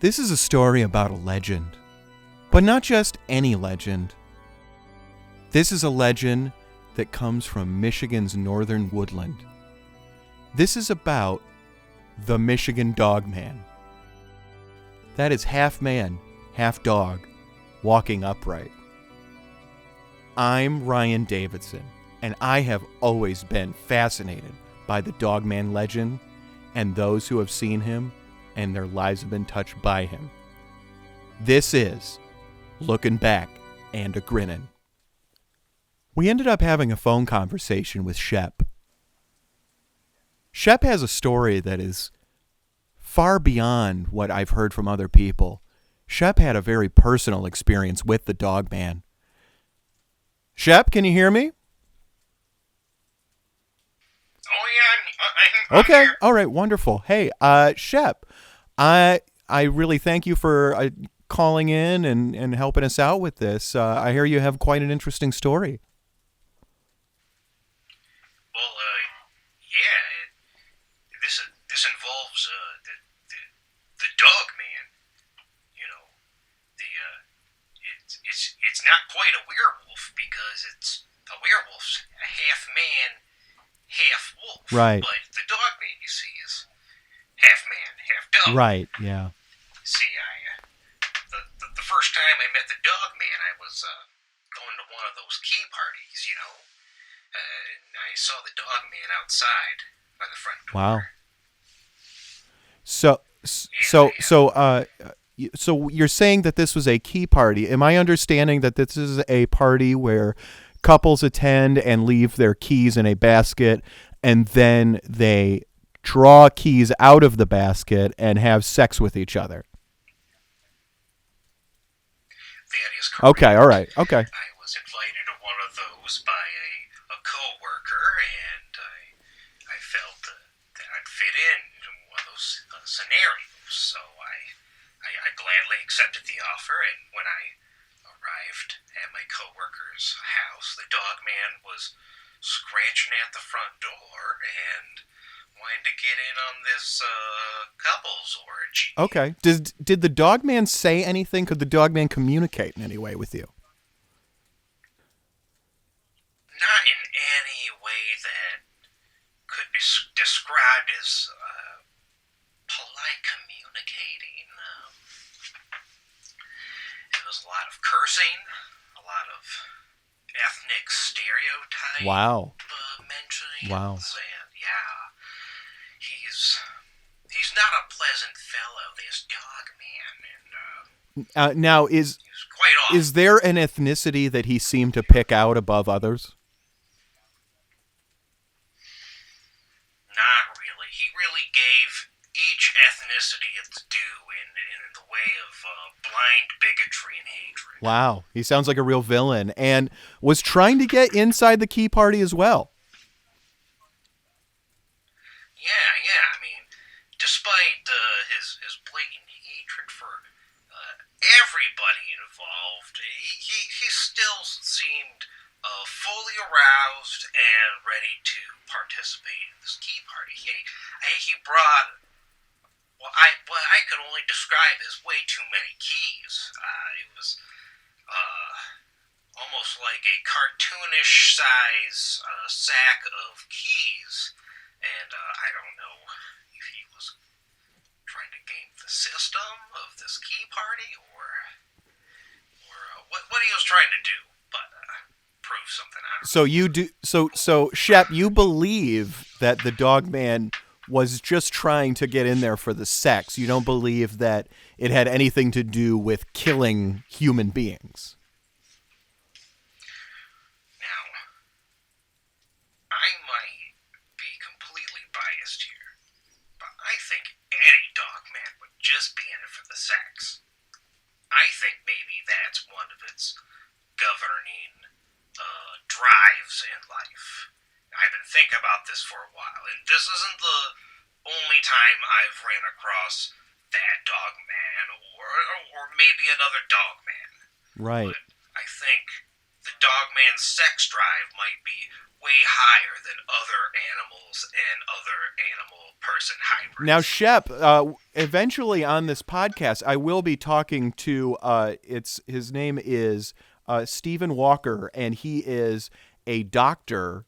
This is a story about a legend, but not just any legend. This is a legend that comes from Michigan's northern woodland. This is about the Michigan Dogman. That is half man, half dog, walking upright. I'm Ryan Davidson, and I have always been fascinated by the Dogman legend and those who have seen him and their lives have been touched by him. This is Lookin Back and a Grinnin. We ended up having a phone conversation with Shemp. Shemp has a story that is far beyond what I've heard from other people. Shemp had a very personal experience with the Dogman. Shemp, can you hear me? Oh yeah, I'm okay, here. All right, wonderful. Hey, Shemp, I really thank you for calling in and helping us out with this. I hear you have quite an interesting story. Well, yeah, this involves the Dogman. You know, it's not quite a werewolf because a werewolf's a half man, half wolf. Right. But the Dogman, you see, is half man, half dog. Right. Yeah. See, the first time I met the Dogman, I was going to one of those key parties, you know. And I saw the Dogman outside by the front door. Wow. So you're saying that this was a key party. Am I understanding that this is a party where couples attend and leave their keys in a basket, and then they draw keys out of the basket and have sex with each other? That is correct. Okay, all right, okay. I was invited to one of those by a co-worker, and I felt that I'd fit in one of those scenarios, so I gladly accepted the offer, and when I arrived at my co-worker's house, the Dogman was scratching at the front door and wanted to get in on this couples orgy. Okay. Did the Dogman say anything? Could the Dogman communicate in any way with you? Not in any way that could be described as polite communicating. It was a lot of cursing, a lot of ethnic stereotype Wow. mentioning. Wow. And yeah, he's not a pleasant fellow, this Dogman, and Now, he's quite off. is there an ethnicity that he seemed to pick out above others? Not really. He really gave each ethnicity its due in the way of blind bigotry and hatred. Wow. He sounds like a real villain and was trying to get inside the key party as well. Yeah. I mean, despite his blatant hatred for everybody involved, he still seemed fully aroused and ready to participate in this key party. He brought what I could only describe as way too many keys. It was almost like a cartoonish size sack of keys, and I don't know if he was trying to game the system of this key party or what he was trying to do, but prove something out. So you do so Shep, you believe that the Dogman was just trying to get in there for the sex. You don't believe that it had anything to do with killing human beings. Now, I might be completely biased here, but I think any Dogman would just be in it for the sex. I think maybe that's one of its governing drives in life. I've been thinking about this for a while, and this isn't the only time I've ran across that Dogman or maybe another Dogman. Right. But I think the Dogman Dogman's sex drive might be way higher than other animals and other animal-person hybrids. Now, Shep, eventually on this podcast, I will be talking to, his name is Stephen Walker, and he is a doctor,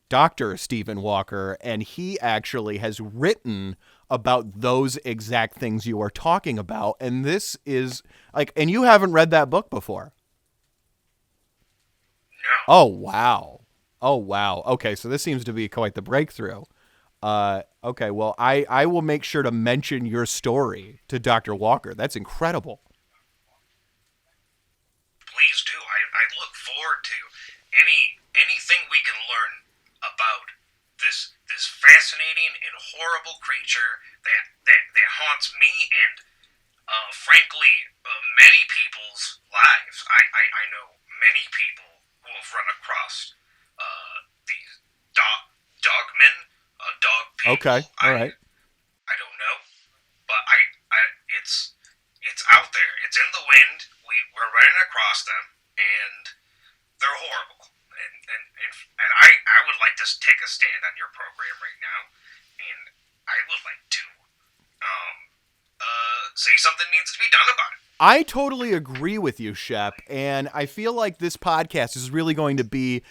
Dr. Stephen Walker, and he actually has written about those exact things you are talking about. And this is like, and you haven't read that book before. No. Oh, wow. Oh, wow. Okay, so this seems to be quite the breakthrough. Okay, well, I will make sure to mention your story to Dr. Walker. That's incredible. Please do. I look forward to anything we can learn about this fascinating and horrible creature that haunts me and frankly many people's lives. I know many people who have run across these dogmen, dog people. Okay, all right. I don't know, but it's out there. It's in the wind. We're running across them, and they're horrible. And I would like to take a stand on your program right now, and I would like to say something needs to be done about it. I totally agree with you, Shep, and I feel like this podcast is really going to be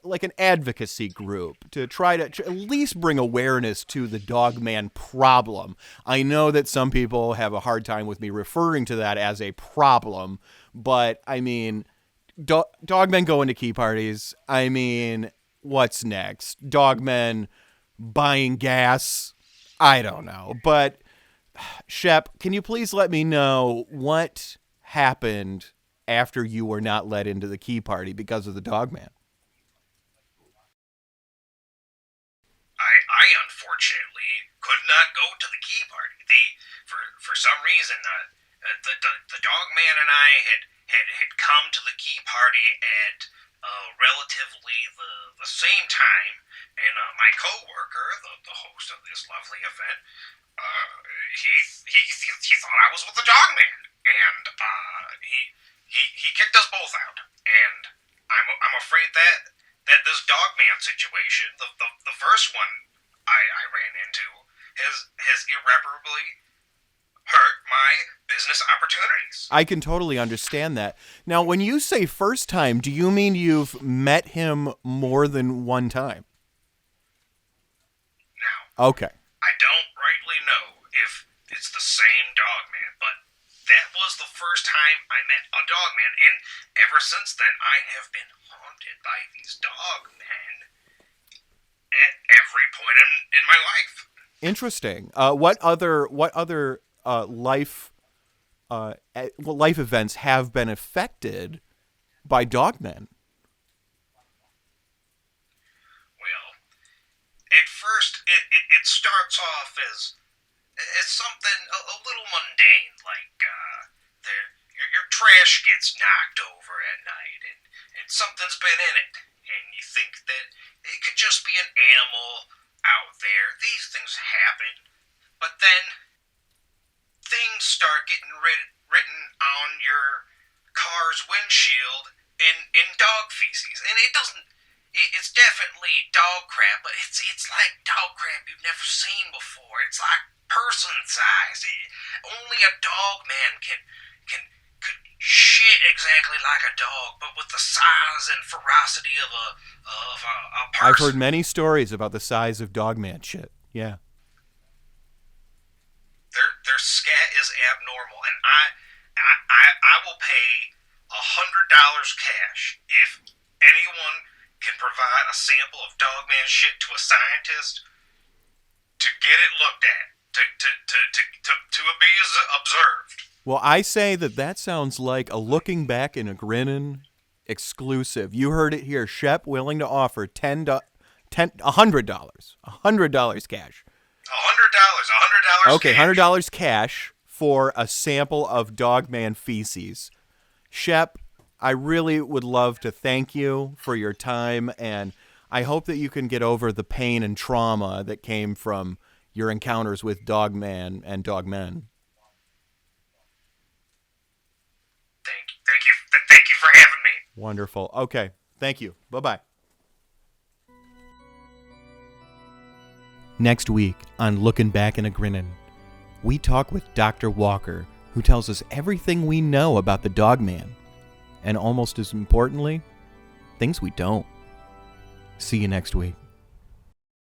like an advocacy group to try to at least bring awareness to the Dogman problem. I know that some people have a hard time with me referring to that as a problem, but I mean, dogmen going to key parties. I mean, what's next? Dogmen buying gas? I don't know. But Shep, can you please let me know what happened after you were not let into the key party because of the Dogman? I unfortunately could not go to the key party. For some reason, the Dogman and I had come to the key party at relatively the same time, and my coworker, the host of this lovely event, he thought I was with the Dogman, and he kicked us both out. And I'm afraid that this Dogman situation, the first one I ran into, has irreparably hurt my business opportunities. I can totally understand that. Now, when you say first time, do you mean you've met him more than one time? Now, Okay. I don't rightly know if it's the same Dogman, but that was the first time I met a Dogman, and ever since then I have been haunted by these Dogmen at every point in my life. Interesting. What other life events have been affected by Dogmen? Well, at first it starts off as something a little mundane, like your trash gets knocked over at night, and something's been in it, and you think that it could just be an animal out there. These things happen, but then things start getting written on your car's windshield in dog feces, and it doesn't. It's definitely dog crap, but it's like dog crap you've never seen before. It's like person size. Only a dog man could shit exactly like a dog, but with the size and ferocity of a person. I've heard many stories about the size of Dogman shit. Yeah. Their scat is abnormal, and I will pay $100 cash if anyone can provide a sample of Dogman shit to a scientist to get it looked at, to be observed. Well, I say that sounds like a Looking Back in a Grinnin exclusive. You heard it here. Shep willing to offer $100 cash. $100 Okay, cash. $100 cash for a sample of Dogman feces. Shep, I really would love to thank you for your time, and I hope that you can get over the pain and trauma that came from your encounters with Dogman and Dogmen. Thank you for having me. Wonderful. Okay. Thank you. Bye-bye. Next week on Lookin Back in a Grinnin, we talk with Dr. Walker, who tells us everything we know about the Dogman, and almost as importantly, things we don't. See you next week.